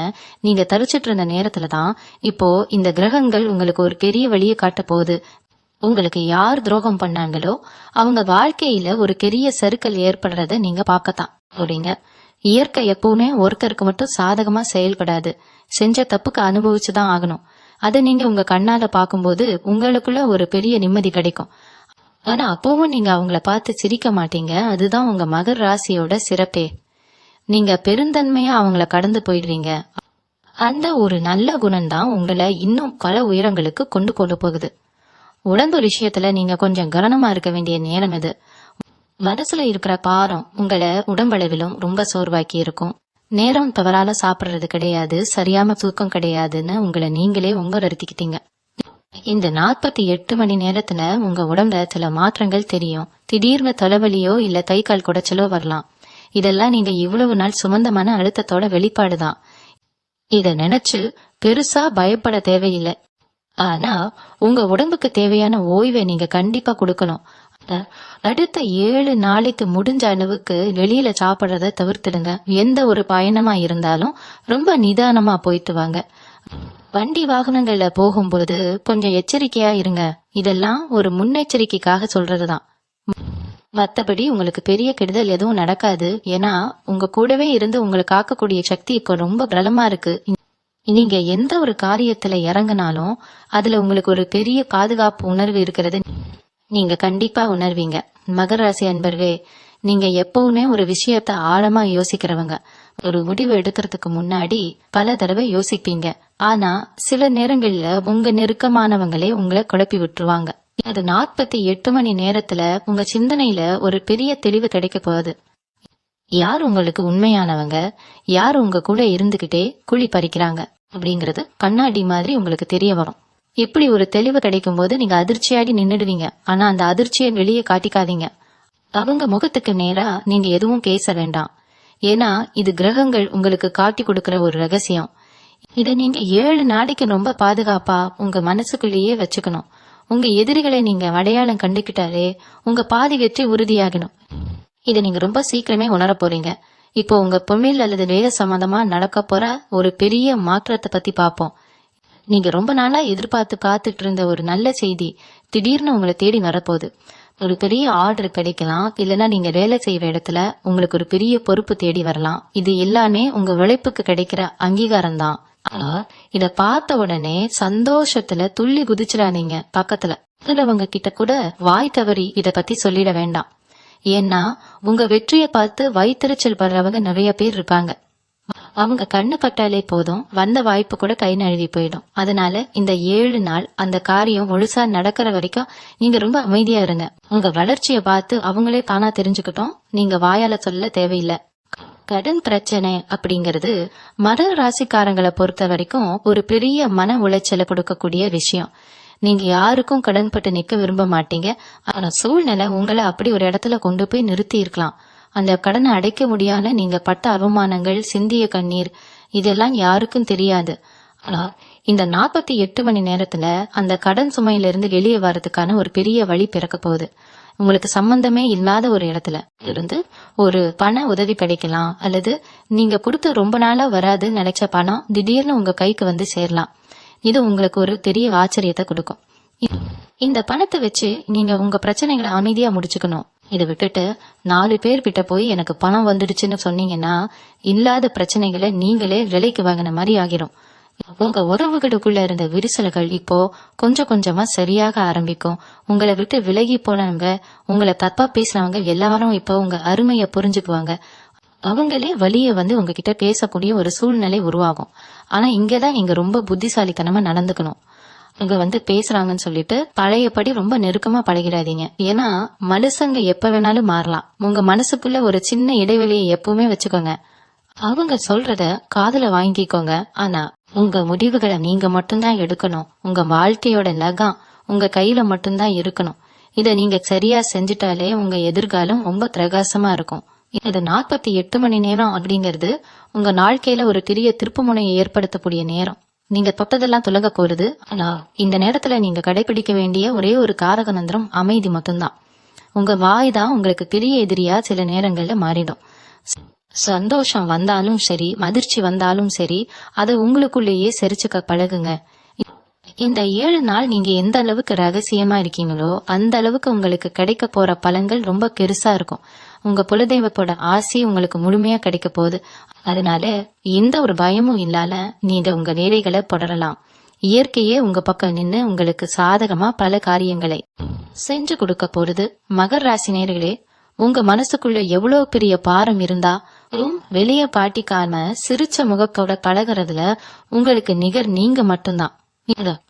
நீங்க தரிச்சிட்டு இருந்த நேரத்துலதான் இப்போ இந்த கிரகங்கள் உங்களுக்கு ஒரு பெரிய வழியை காட்ட போகுது. உங்களுக்கு யார் துரோகம் பண்ணாங்களோ அவங்க வாழ்க்கையில ஒரு பெரிய சறுக்கல் ஏற்படுறத நீங்க பார்க்கத்தான் போறீங்க. இயற்கை எப்பவுமே ஒருத்தருக்கு மட்டும் சாதகமா செயல்படாது. செஞ்ச தப்புக்கு அனுபவிச்சுதான் ஆகணும். அதை நீங்க உங்க கண்ணால பாக்கும்போது உங்களுக்குள்ள ஒரு பெரிய நிம்மதி கிடைக்கும். ஆனா அப்பவும் நீங்க அவங்கள பார்த்து சிரிக்க மாட்டீங்க. அதுதான் உங்க மகர் ராசியோட சிறப்பே. நீங்க பெருந்தன்மையா அவங்கள கடந்து போயிடுறீங்க. அந்த ஒரு நல்ல குணம் தான் உங்களை இன்னும் பல உயரங்களுக்கு கொண்டு போகுது. உடம்பு விஷயத்துல நீங்க கொஞ்சம் கவனமா இருக்க வேண்டிய நேரம் இது. மனசுல இருக்கிற பாரம் உங்களை உடம்பளவிலும் ரொம்ப சோர்வாக்கி இருக்கும். நேரம் தவறால சாப்பிடுறது கிடையாது, சரியான தூக்கம் கிடையாதுன்னு உங்களை நீங்களே வருத்திக்கிட்டீங்க. இந்த 48 மணி நேரத்துல உங்க உடம்புல சில மாற்றங்கள் தெரியும். திடீர்னு தலைவலியோ இல்ல கை கால் குடைச்சலோ வரலாம். இதெல்லாம் நீங்க இவ்வளவு நாள் சுமந்த மன அழுத்தத்தோட வெளிப்பாடுதான். இத நினைச்சு பெருசா பயப்பட தேவையில்லை. ஆனா உங்க உடம்புக்கு தேவையான ஓய்வை நீங்க கண்டிப்பா கொடுக்கணும். அடுத்த 7 நாளைக்கு முடிஞ்ச அளவுக்கு வெளியில சாப்பிடுறத தவிர்த்துடுங்க. எந்த ஒரு பயணமா இருந்தாலும் ரொம்ப நிதானமா போயிட்டு வாங்க. வண்டி வாகனங்கள்ல போகும்போது கொஞ்சம் எச்சரிக்கையா இருங்க. இதெல்லாம் ஒரு முன்னெச்சரிக்கைக்காக சொல்றதுதான். மத்தபடி உங்களுக்கு பெரிய கெடுதல் எதுவும் நடக்காது. ஏன்னா உங்க கூடவே இருந்து உங்களை காக்கக்கூடிய சக்தி இப்ப ரொம்ப பலமா இருக்கு. நீங்க எந்த ஒரு காரியத்துல இறங்கினாலும் அதுல உங்களுக்கு ஒரு பெரிய பாதுகாப்பு உணர்வு இருக்கிறது நீங்க கண்டிப்பா உணர்வீங்க. மகர ராசி அன்பர்களே, நீங்க எப்பவுமே ஒரு விஷயத்த ஆழமா யோசிக்கிறவங்க. ஒரு முடிவு எடுக்கிறதுக்கு முன்னாடி பல தடவை யோசிப்பீங்க. ஆனா சில நேரங்கள்ல உங்க நெருக்கமானவங்களே உங்களை குழப்பி விட்டுருவாங்க. அது 48 மணி நேரத்துல உங்க சிந்தனையில ஒரு பெரிய தெளிவு கிடைக்க போகுது. யார் உங்களுக்கு உண்மையானவங்க, யார் உங்க கூட இருந்துகிட்டே குழி பறிக்கிறாங்க அப்படிங்கறது கண்ணாடி மாதிரி உங்களுக்கு தெரிய வரும். இப்படி ஒரு தெளிவு கிடைக்கும் போது நீங்க அதிர்ச்சியாடி நின்னுடுவீங்க. ஆனா அந்த அதிர்ச்சியை வெளியே காட்டிக்காதீங்க. அவங்க முகத்துக்கு நேரா நீங்க எதுவும் பேச வேண்டாம். ஏன்னா இது கிரகங்கள் உங்களுக்கு காட்டி கொடுக்கிற ஒரு ரகசியம். இத நீங்க 7 நாளைக்கு ரொம்ப பாதுகாப்பா உங்க மனசுக்குள்ளேயே வச்சுக்கணும். உங்க எதிரிகளை நீங்க அடையாளம் கண்டுகிட்டாலே உங்க பாதி வெற்றி உறுதியாகணும். இதை நீங்க ரொம்ப சீக்கிரமே உணர போறீங்க. இப்போ உங்க பொம்மில் அல்லது வேலை சம்பந்தமா நடக்க போற ஒரு பெரிய மாற்றத்தை பத்தி பாப்போம். நீங்க ரொம்ப நாளா எதிர்பார்த்து காத்துட்டு இருந்த ஒரு நல்ல செய்தி திடீர்னு உங்களை தேடி வரப்போகுது. ஒரு பெரிய ஆர்டர் கிடைக்கலாம், இல்லைன்னா நீங்க வேலை செய்யற இடத்துல உங்களுக்கு ஒரு பெரிய பொறுப்பு தேடி வரலாம். இது எல்லாமே உங்க உழைப்புக்கு கிடைக்கிற அங்கீகாரம் தான். ஆனா இத பார்த்த உடனே சந்தோஷத்துல துள்ளி குதிச்சிடாதீங்க. பக்கத்துல அவங்க கிட்ட கூட வாய் தவறி இத பத்தி சொல்லிட வேண்டாம். ஏன்னா உங்க வெற்றியை பார்த்து வயிற்றுச்சல் படுறவங்க நிறைய பேர் இருப்பாங்க. அவங்க கண்ணு பட்டாலே போதும் வந்த வாய்ப்பு கூட கை நழுவி போயிடும். அதனால இந்த 7 நாள் அந்த காரியம் முழுசா நடக்கிற வரைக்கும் நீங்க ரொம்ப அமைதியா இருங்க. உங்க வளர்ச்சியை பார்த்து அவங்களே தானா தெரிஞ்சுக்கிட்டோம். நீங்க வாயால சொல்ல தேவையில்லை. கடன் பிரச்சனை அப்படிங்கிறது மகர ராசிக்காரங்களை பொறுத்த வரைக்கும் ஒரு பெரிய மன உளைச்சலை கொடுக்கக்கூடிய விஷயம். நீங்க யாருக்கும் கடன்பட்டு நிக்க விரும்ப மாட்டீங்க. ஆனா சூழ்நிலை உங்களை அப்படி ஒரு இடத்துல கொண்டு போய் நிறுத்தி இருக்கலாம். அந்த கடனை அடைக்க முடியாத நீங்க பட்ட அவமானங்கள், சிந்திய கண்ணீர் இதெல்லாம் யாருக்கும் தெரியாது. ஆனா இந்த 48 மணி நேரத்துல அந்த கடன் சுமையில இருந்து வெளியே வர்றதுக்கான ஒரு பெரிய வழி பிறக்க போகுது. உங்களுக்கு சம்பந்தமே இல்லாத ஒரு இடத்துல இருந்து ஒரு பண உதவி கிடைக்கலாம், அல்லது நீங்க கொடுத்து ரொம்ப நாளா வராதுன்னு நினைச்ச பணம் திடீர்னு உங்க கைக்கு வந்து சேரலாம். இது உங்களுக்கு ஒரு பெரிய ஆச்சரியத்தை கொடுக்கும். இந்த பணத்தை வச்சு நீங்க உங்க பிரச்சனைகளை அமைதியா முடிச்சுக்கணும். இதை விட்டுட்டு 4 பேர்கிட்ட போய் எனக்கு பணம் வந்துடுச்சுன்னு சொன்னீங்கன்னா இல்லாத பிரச்சனைகளை நீங்களே விலைக்கு வாங்கின மாதிரி ஆகிரும். உங்க உறவுகளுக்குள்ள இருந்த விரிசல்கள் இப்போ கொஞ்சம் கொஞ்சமா சரியாக ஆரம்பிக்கும். உங்களை விட்டு விலகி போனவங்க, உங்களை தப்பா பேசுறவங்க எல்லாரும் இப்போ உங்க அருமைய புரிஞ்சுக்குவாங்க. அவங்களே வழிய வந்து உங்ககிட்ட பேசக்கூடிய ஒரு சூழ்நிலை உருவாகும். ஆனா இங்கதான் நீங்க ரொம்ப புத்திசாலித்தனமா நடந்துக்கணும். இங்க வந்து பேசுறாங்கன்னு சொல்லிட்டு பழையபடி ரொம்ப நெருக்கமா பழகிடாதீங்க. ஏன்னா மனுஷங்க எப்ப வேணாலும் மாறலாம். உங்க மனசுக்குள்ள ஒரு சின்ன இடைவெளியை எப்பவுமே வச்சுக்கோங்க. அவங்க சொல்றத காதுல வாங்கிக்கோங்க. ஆனா உங்க முடிவுகளை நீங்க மட்டும்தான் எடுக்கணும். உங்க வாழ்க்கையோட நகம் உங்க கையில மட்டும்தான் இருக்கணும். இத நீங்க சரியா செஞ்சுட்டாலே உங்க எதிர்காலம் ரொம்ப பிரகாசமா இருக்கும். இது 48 மணி நேரம் அப்படிங்கிறது உங்க வாழ்க்கையில ஒரு பெரிய திருப்புமுனையை ஏற்படுத்தக்கூடிய நேரம். நீங்க தொட்டதெல்லாம் துலங்க போறது. ஆனா இந்த நேரத்துல நீங்க கடைபிடிக்க வேண்டிய ஒரே ஒரு காரக மந்திரம் அமைதி மட்டும்தான். உங்க வாய் தான் உங்களுக்கு பெரிய எதிரியா சில நேரங்கள்ல மாறிடும். சந்தோஷம் வந்தாலும் சரி, அதிர்ச்சி வந்தாலும் சரி, அதை உங்களுக்குள்ளேயே செரிச்சுக்க பழகுங்க. இந்த 7 நாள் நீங்க எந்த அளவுக்கு ரகசியமா இருக்கீங்களோ அந்த அளவுக்கு உங்களுக்கு கிடைக்க போற பலன்கள் ரொம்ப பெருசா இருக்கும். உங்க குலதெய்வத்தோட ஆசி உங்களுக்கு முழுமையா கிடைக்க போகுது. அதனால எந்த ஒரு பயமும் இல்லாம நீங்க உங்க வேலைகளை தொடரலாம். இயற்கையே உங்க பக்கம் நின்று உங்களுக்கு சாதகமா பல காரியங்களை செஞ்சு கொடுக்க போறது. மகர ராசி நேயர்களே, உங்க மனசுக்குள்ள எவ்வளவு பெரிய பாரம் இருந்தா வெளிய பாட்டிக்காம சிரிச்ச முகத்தோட பழகிறதுல உங்களுக்கு நிகர் நீங்க மட்டும்தான்.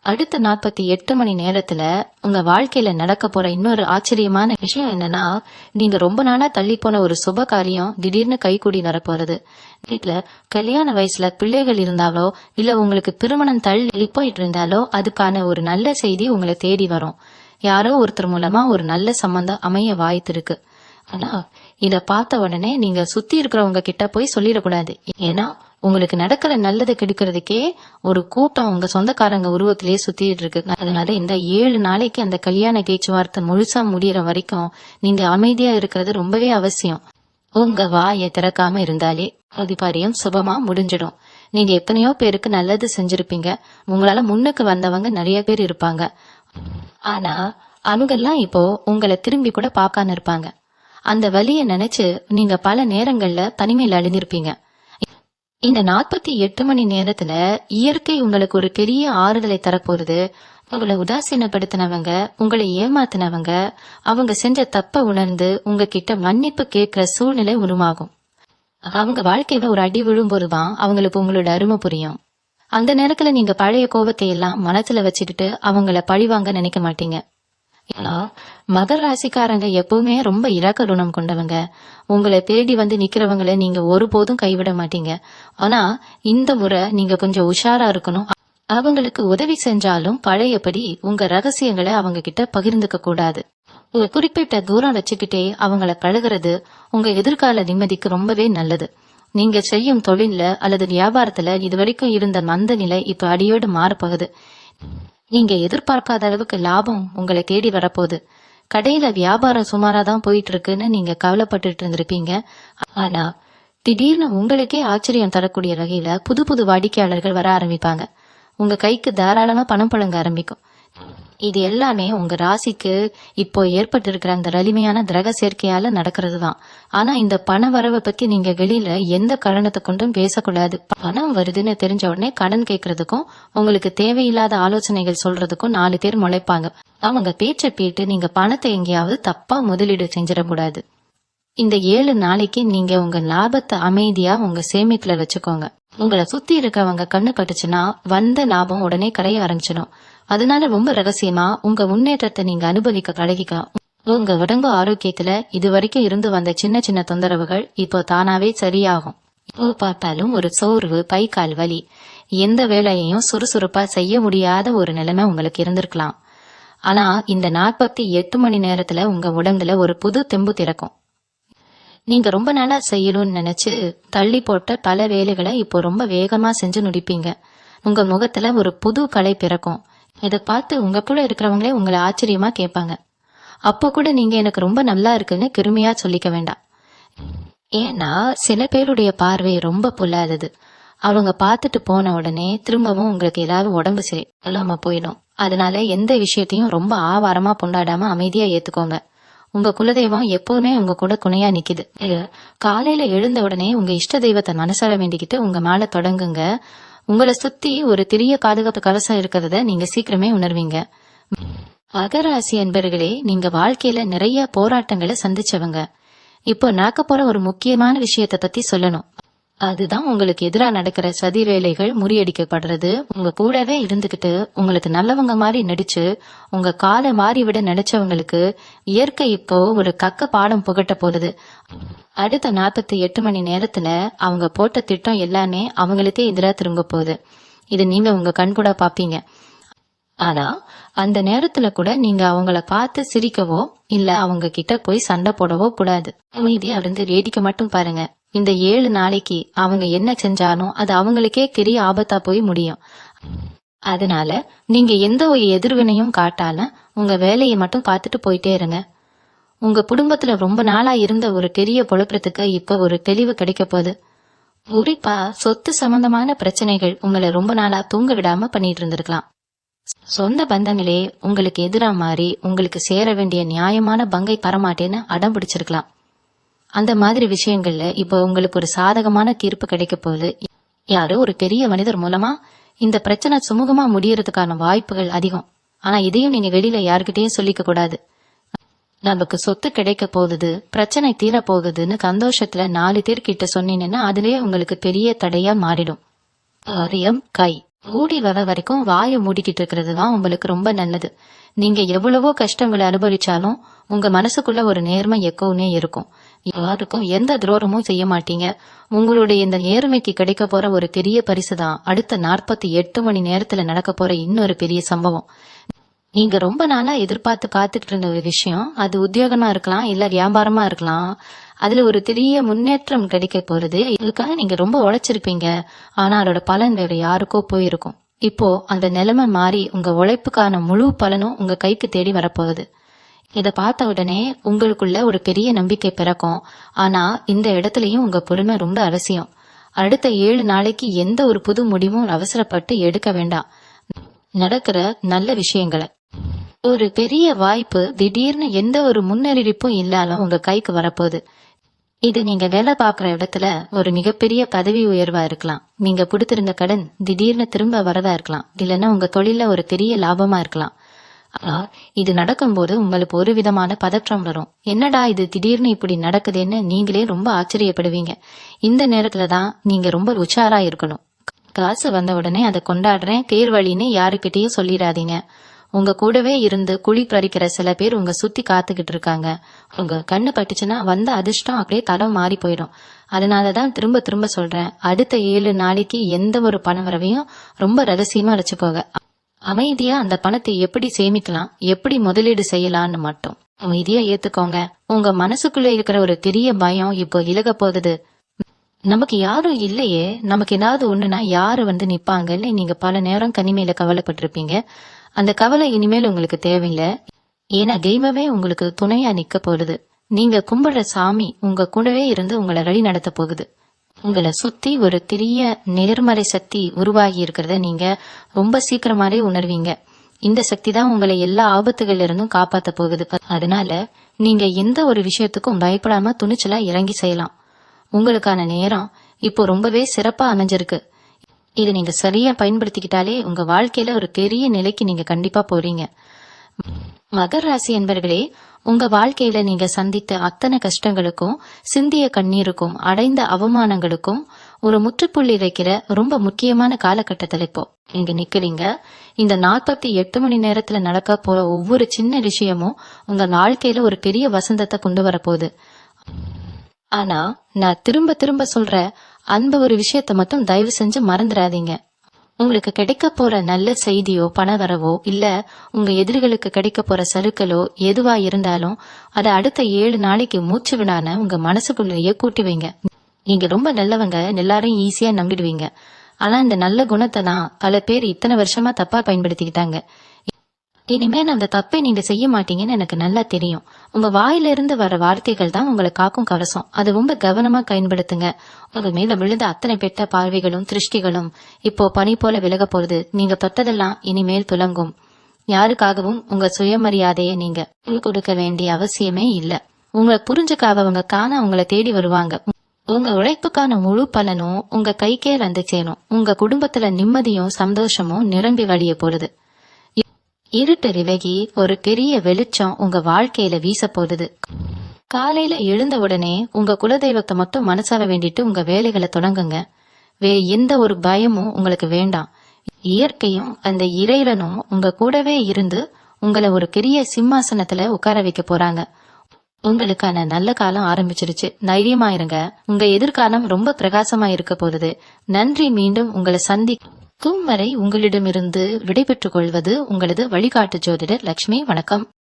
அடுத்த 48 மணி நேரத்துல உங்க வாழ்க்கையில நடக்க போற இன்னொரு ஆச்சரியமான விஷயம் என்னன்னா, நீங்க ரொம்ப நாளா தள்ளி போன ஒரு சுப காரியம் திடீர்னு கைகூடி வரப்போறது. வீட்டுல கல்யாண வயசுல பிள்ளைகள் இருந்தாலோ இல்ல உங்களுக்கு திருமணம் தள்ளி போயிட்டு இருந்தாலோ அதுக்கான ஒரு நல்ல செய்தி உங்களை தேடி வரும். யாரோ ஒருத்தர் மூலமா ஒரு நல்ல சம்பந்தம் அமைய வாய்த்திருக்கு. ஆனா இத பார்த்த உடனே நீங்க சுத்தி இருக்கிறவங்க கிட்ட போய் சொல்லிடக்கூடாது. ஏன்னா உங்களுக்கு நடக்கிற நல்லது கெடுக்கிறதுக்கே ஒரு கூட்டம் உங்க சொந்தக்காரங்க உருவத்திலேயே சுத்திட்டு இருக்கு. அதனால இந்த 7 நாளைக்கு அந்த கல்யாண பேச்சுவார்த்தை முழுசா முடியற வரைக்கும் நீங்க அமைதியா இருக்கிறது ரொம்பவே அவசியம். உங்க வாயை திறக்காம இருந்தாலே அதிபாரியம் சுபமா முடிஞ்சிடும். நீங்க எத்தனையோ பேருக்கு நல்லது செஞ்சிருப்பீங்க. உங்களால முன்னுக்கு வந்தவங்க நிறைய பேர் இருப்பாங்க. ஆனா அவங்கெல்லாம் இப்போ உங்களை திரும்பி கூட பார்க்காம இருப்பாங்க. அந்த வலிய நினைச்சு நீங்க பல நேரங்கள்ல தனிமையில அழிஞ்சிருப்பீங்க. இந்த 48 மணி நேரத்துல இயற்கை உங்களுக்கு ஒரு பெரிய ஆறுதலை தரப்போறது. உங்களை உதாசீனப்படுத்தினவங்க, உங்களை ஏமாத்தினவங்க, அவங்க செஞ்ச தப்ப உணர்ந்து உங்ககிட்ட மன்னிப்பு கேட்கிற சூழ்நிலை உருவாகும். அவங்க வாழ்க்கையில ஒரு அடி விழும்போதுதான் அவங்களுக்கு உங்களோட அருமை புரியும். அந்த நேரத்துல நீங்க பழைய கோபத்தை எல்லாம் மனசுல வச்சுக்கிட்டு அவங்கள பழிவாங்க நினைக்க மாட்டீங்க. ஏன்னா மகர ராசிக்காரங்க எப்பவுமே ரொம்ப இரக்க குணம் கொண்டவங்க. உங்களை தேடி வந்து நிக்கிறவங்களை நீங்க ஒருபோதும் கைவிட மாட்டீங்க. ஆனா இந்த முறை நீங்க கொஞ்சம் உஷாரா இருக்கணும். அவங்களுக்கு உதவி செஞ்சாலும் பழையபடி உங்க ரகசியங்களை அவங்க கிட்ட பகிர்ந்துக்க கூடாது. ஒரு குறிப்பிட்ட தூரம் வச்சுக்கிட்டே அவங்கள பழகிறது உங்க எதிர்கால நிம்மதிக்கு ரொம்பவே நல்லது. நீங்க செய்யும் தொழில்ல அல்லது வியாபாரத்துல இதுவரைக்கும் இருந்த மந்த நிலை இப்ப அடியோடு மாறப்போகுது. நீங்க எதிர்பார்க்காத அளவுக்கு லாபம் உங்களை தேடி வரப்போகுது. கடையில வியாபாரம் சுமாராதான் போயிட்டு இருக்குன்னு நீங்க கவலைப்பட்டு இருந்திருப்பீங்க. ஆனா திடீர்னு உங்களுக்கே ஆச்சரியம் தரக்கூடிய வகையில புது புது வாடிக்கையாளர்கள் வர ஆரம்பிப்பாங்க. உங்க கைக்கு தாராளமா பணம் புழங்க ஆரம்பிக்கும். இது எல்லாமே உங்க ராசிக்கு இப்போ ஏற்பட்டு இருக்கிற அந்த வலிமையான கிரக சேர்க்கையால நடக்கிறது தான். ஆனா இந்த பண வரவை பத்தி நீங்க வெளியில எந்த காரணத்தை கொண்டும் பேசக்கூடாது. பணம் வருதுன்னு தெரிஞ்ச உடனே கடன் கேட்கறதுக்கும் உங்களுக்கு தேவையில்லாத ஆலோசனைகள் சொல்றதுக்கும் 4 பேர் முளைப்பாங்க. அவங்க பேச்சை கேட்டு நீங்க பணத்தை எங்கேயாவது தப்பா முதலீடு செஞ்சிடக்கூடாது. இந்த 7 நாளைக்கு நீங்க உங்க லாபத்தை அமைதியா உங்க சேமிப்புல வச்சுக்கோங்க. உங்களை சுத்தி இருக்கவங்க கண்ணு கட்டுச்சுன்னா வந்த லாபம் உடனே கரைய ஆரம்பிச்சிடும். அதனால ரொம்ப ரகசியமா உங்க முன்னேற்றத்தை நீங்க அனுபவிக்க பழகிக்கலாம். உங்க உடம்பு ஆரோக்கியத்துல இதுவரைக்கும் இருந்து வந்த சின்ன சின்ன தொந்தரவுகள் இப்போ தானாவே சரியாகும். இப்போ பார்த்தாலும் ஒரு சோர்வு, கை கால் வலி, எந்த வேலையையும் சுறுசுறுப்பா செய்ய முடியாத ஒரு நிலைமை உங்களுக்கு இருந்திருக்கலாம். ஆனா இந்த 48 மணி நேரத்துல உங்க உடம்புல ஒரு புது தெம்பு திறக்கும். நீங்க ரொம்ப நாளா செய்யணும்னு நினைச்சு தள்ளி போட்ட பல வேலைகளை இப்போ ரொம்ப வேகமா செஞ்சு முடிப்பீங்க. உங்க முகத்துல ஒரு புது கலை பிறக்கும். இதை பார்த்து உங்க கூட இருக்கிறவங்களே உங்களை ஆச்சரியமா கேட்பாங்க. அப்போ கூட நீங்க எனக்கு ரொம்ப நல்லா இருக்குன்னு பெருமையா சொல்லிக்க வேண்டாம். ஏன்னா சில பேருடைய பார்வை ரொம்ப பொல்லாதது. அவங்க பார்த்துட்டு போன உடனே திரும்பவும் உங்களுக்கு ஏதாவது உடம்பு சரி இல்லாம போயிடும். அதனால எந்த விஷயத்தையும் ரொம்ப ஆவாரமா கொண்டாடாம அமைதியா ஏத்துக்கோங்க. உங்க குலதெய்வம் எப்பவுமே உங்க கூட துணையா நிக்குது. காலையில எழுந்த உடனே உங்க இஷ்ட தெய்வத்தை மனசார வேண்டிக்கிட்டு உங்க மேல தொடங்குங்க. உங்களை சுத்தி ஒரு பெரிய பாதுகாப்பு கவசம் இருக்கிறத நீங்க சீக்கிரமே உணர்வீங்க. மகராசி என்பர்களே, நீங்க வாழ்க்கையில நிறைய போராட்டங்களை சந்திச்சவங்க. இப்போ நடக்க போற ஒரு முக்கியமான விஷயத்த பத்தி சொல்லணும். அதுதான் உங்களுக்கு எதிராக நடக்கிற சதி வேலைகள் முறியடிக்கப்படுறது. உங்க கூடவே இருந்துகிட்டு உங்களுக்கு நல்லவங்க மாதிரி நடிச்சு உங்க காலை மாறி விட நினைச்சவங்களுக்கு இயற்கை இப்போ ஒரு கக்க பாடம் புகட்ட போகுது. அடுத்த 48 மணி நேரத்துல அவங்க போட்ட திட்டம் எல்லாமே அவங்களுக்கே எதிராக திரும்ப போகுது. இது நீங்க உங்க கண் கூட பாப்பீங்க. ஆனா அந்த நேரத்துல கூட நீங்க அவங்கள பார்த்து சிரிக்கவோ இல்ல அவங்க கிட்ட போய் சண்டை போடவோ கூடாது. அமைதியா இருந்து வேடிக்கை மட்டும் பாருங்க. இந்த 7 நாளைக்கு அவங்க என்ன செஞ்சாலும் அது அவங்களுக்கே பெரிய ஆபத்தா போய் முடியும். அதனால நீங்க எந்த ஒரு எதிர்வினையும் காட்டால உங்க வேலையை மட்டும் பார்த்துட்டு போயிட்டே இருங்க. உங்க குடும்பத்துல ரொம்ப நாளா இருந்த ஒரு பெரிய குழப்பத்துக்கு இப்ப ஒரு தெளிவு கிடைக்க போகுது. குறிப்பா சொத்து சம்பந்தமான பிரச்சனைகள் உங்களை ரொம்ப நாளா தூங்க விடாம பண்ணிட்டு இருந்திருக்கலாம். சொந்த பந்தங்களே உங்களுக்கு எதிரா மாறி உங்களுக்கு சேர வேண்டிய நியாயமான பங்கை தரமாட்டேன்னு அடம் பிடிச்சிருக்கலாம். அந்த மாதிரி விஷயங்கள்ல இப்போ உங்களுக்கு ஒரு சாதகமான தீர்ப்பு கிடைக்க போகுது. யாரோ ஒரு பெரிய மனிதர் மூலமா இந்த பிரச்சனை சுமூகமா முடியறதுக்கான வாய்ப்புகள் அதிகம். ஆனா இதையும் நீங்க வெளியில யாருக்கிட்டையும் சொல்லிக்க கூடாது. நமக்கு சொத்து கிடைக்க போகுது, பிரச்சனை தீர போகுதுன்னு சந்தோஷத்துல 4 பேர்கிட்ட சொன்னீங்கன்னா அதுலயே உங்களுக்கு பெரிய தடையா மாறிடும். காரியம் கை கூடி வர வரைக்கும் வாயை மூடிக்கிட்டு இருக்கிறது தான் உங்களுக்கு ரொம்ப நல்லது. நீங்க எவ்வளவோ கஷ்டங்களை அனுபவிச்சாலும் உங்க மனசுக்குள்ள ஒரு நேர்மை எப்பவுமே இருக்கும். யாருக்கும் எந்த துரோகமும் செய்ய மாட்டீங்க. உங்களுடைய இந்த நேர்மைக்கு கிடைக்க போற ஒரு பெரிய பரிசு தான் அடுத்த 48 மணி நேரத்துல நடக்க போற இன்னொரு பெரிய சம்பவம். நீங்க ரொம்ப நாளா எதிர்பார்த்து காத்துக்கிட்டு இருந்த ஒரு விஷயம், அது உத்தியோகமா இருக்கலாம் இல்ல வியாபாரமா இருக்கலாம். அதுல ஒரு பெரிய முன்னேற்றம் கிடைக்க போறது. இதுக்காக நீங்க ரொம்ப உழைச்சிருப்பீங்க. ஆனா அதோட பலன் வேற யாருக்கோ போயிருக்கும். இப்போ அந்த நிலைமை மாறி உங்க உழைப்புக்கான முழு பலனும் உங்க கைக்கு தேடி வரப்போகுது. இத பார்த்த உடனே உங்களுக்குள்ள ஒரு பெரிய நம்பிக்கை பிறக்கும். ஆனா இந்த இடத்துலயும் உங்க பொறுமை ரொம்ப அவசியம். அடுத்த 7 நாளைக்கு எந்த ஒரு புது முடிவும் அவசரப்பட்டு எடுக்க வேண்டாம். நடக்கிற நல்ல விஷயங்களை ஒரு பெரிய வாய்ப்பு திடீர்னு எந்த ஒரு முன்னறிவிப்பும் இல்லாம உங்க கைக்கு வரப்போகுது. இது நீங்க வேலை பார்க்குற இடத்துல ஒரு மிகப்பெரிய பதவி உயர்வா இருக்கலாம். நீங்க கொடுத்திருந்த கடன் திடீர்னு திரும்ப வரதா இருக்கலாம். இல்லைன்னா உங்க தொழில ஒரு பெரிய லாபமா இருக்கலாம். ஆனா இது நடக்கும்போது உங்களுக்கு ஒரு விதமான பதற்றம் வரும். என்னடா இது திடீர்னு இப்படி நடக்குதுன்னு நீங்களே ரொம்ப ஆச்சரியப்படுவீங்க. இந்த நேரத்துலதான் நீங்க ரொம்ப உஷாரா இருக்கணும். காசு வந்த உடனே அதை கொண்டாடுறேன் தேர்வழின்னு யாருக்கிட்டையும் சொல்லிடாதீங்க. உங்க கூடவே இருந்து குழி பறிக்கிற சில பேர் உங்க சுத்தி காத்துக்கிட்டு இருக்காங்க. உங்க கண்ணு பட்டுச்சுன்னா வந்த அதிர்ஷ்டம் அப்படியே தடம் மாறி போயிடும். அதனாலதான் திரும்ப திரும்ப சொல்றேன், அடுத்த 7 நாளைக்கு எந்த ஒரு பண வரவையும் ரொம்ப ரகசியமா வச்சுக்கோங்க. அமைதியா அந்த பணத்தை எப்படி சேமிக்கலாம், எப்படி முதலீடு செய்யலாம்னு மட்டும் அமைதியா ஏத்துக்கோங்க. உங்க மனசுக்குள்ள இருக்கிற ஒரு பெரிய பயம் இப்போ இலக போகுது. நமக்கு யாரும் இல்லையே, நமக்கு ஏதாவது ஒண்ணுனா யாரு வந்து நிப்பாங்கன்னு நீங்க பல நேரம் கனிமையில கவலைப்பட்டிருப்பீங்க. அந்த கவலை இனிமேல் உங்களுக்கு தேவையில்லை. ஏன்னா தெய்வமே உங்களுக்கு துணையா நிக்க போகுது. நீங்க கும்பிடுற சாமி உங்க கூடவே இருந்து உங்களை வழி நடத்த போகுது. உங்களை சுத்தி ஒரு பெரிய நேர்மறை சக்தி உருவாகி இருக்கிறத நீங்க ரொம்ப சீக்கிரமாவே உணர்வீங்க. இந்த சக்தி தான் உங்களை எல்லா ஆபத்துகள்ல இருந்தும் காப்பாத்த போகுது. அதனால நீங்க எந்த ஒரு விஷயத்துக்கும் பயப்படாம துணிச்சலா இறங்கி செய்யலாம். உங்களுக்கான நேரம் இப்போ ரொம்பவே சிறப்பா அமைஞ்சிருக்கு. இதை நீங்க சரியா பயன்படுத்திக்கிட்டாலே உங்க வாழ்க்கையில ஒரு பெரிய நிலைக்கு நீங்க கண்டிப்பா போறீங்க. மகர ராசி என்பர்களே, உங்க வாழ்க்கையில நீங்க சந்தித்த அத்தனை கஷ்டங்களுக்கும் சிந்திய கண்ணீருக்கும் அடைந்த அவமானங்களுக்கும் ஒரு முற்றுப்புள்ளி வைக்கிற ரொம்ப முக்கியமான காலகட்டத்தில் இப்போ நீங்க நிக்கிறீங்க. இந்த 48 மணி நேரத்துல நடக்க போற ஒவ்வொரு சின்ன விஷயமும் உங்க வாழ்க்கையில ஒரு பெரிய வசந்தத்தை கொண்டு வரப்போகுது. ஆனா நான் திரும்ப திரும்ப சொல்ற அந்த ஒரு விஷயத்த மட்டும் தயவு செஞ்சு மறந்துடாதீங்க. உங்களுக்கு கிடைக்க போற நல்ல செய்தியோ பணவரவோ இல்ல உங்க எதிரிகளுக்கு கிடைக்க போற சறுக்கலோ எதுவா இருந்தாலும் அதை அடுத்த 7 நாளைக்கு மூச்சு விடாம உங்க மனசுக்குள்ளேயே கூட்டி வைங்க. நீங்க ரொம்ப நல்லவங்க, எல்லாரையும் ஈஸியா நம்பிடுவீங்க. ஆனா இந்த நல்ல குணத்தை தான் பல பேர் இத்தனை வருஷமா தப்பா பயன்படுத்திக்கிட்டாங்க. இனிமேல் அந்த தப்பை நீங்க செய்ய மாட்டீங்கன்னு எனக்கு நல்லா தெரியும். உங்க வாயில இருந்து வர வார்த்தைகள் தான் உங்களை காக்கும் கவசம். அது ரொம்ப கவனமா பயன்படுத்துங்க. உங்க மேல விழுந்த அத்தனை பெட்ட பார்வைகளும் திருஷ்டிகளும் இப்போ பனி போல விலக போறது. நீங்க தொட்டதெல்லாம் இனிமேல் துலங்கும். யாருக்காகவும் உங்க சுயமரியாதையை நீங்க கொடுக்க வேண்டிய அவசியமே இல்ல. உங்களை புரிஞ்சுக்க அவங்க காண உங்களை தேடி வருவாங்க. உங்க உழைப்புக்கான முழு பலனும் உங்க கைக்கே வந்து சேரும். உங்க குடும்பத்துல நிம்மதியும் சந்தோஷமும் நிரம்பி வழிய போறது. இருட்டு விலகி ஒரு பெரிய வெளிச்சம் உங்க வாழ்க்கையில வீச போகுது. காலையில எழுந்த உடனே உங்க குலதெய்வத்தை மட்டும் மனசார வேண்டிட்டு உங்க வேலைகளை தொடங்குங்க. எந்த ஒரு பயமும் உங்களுக்கு வேண்டாம். இயற்கையும் அந்த இறைவனும் உங்க கூடவே இருந்து உங்களை ஒரு பெரிய சிம்மாசனத்துல உட்கார வைக்க போறாங்க. உங்களுக்கான நல்ல காலம் ஆரம்பிச்சிருச்சு. தைரியமா இருங்க. உங்க எதிர்காலம் ரொம்ப பிரகாசமா இருக்க போகுது. நன்றி. மீண்டும் உங்களை சந்திக்கும் வரை உங்களிடமிருந்து விடைபெற்றுக் கொள்வது உங்களது வழிகாட்டு ஜோதிடர் லட்சுமி. வணக்கம்.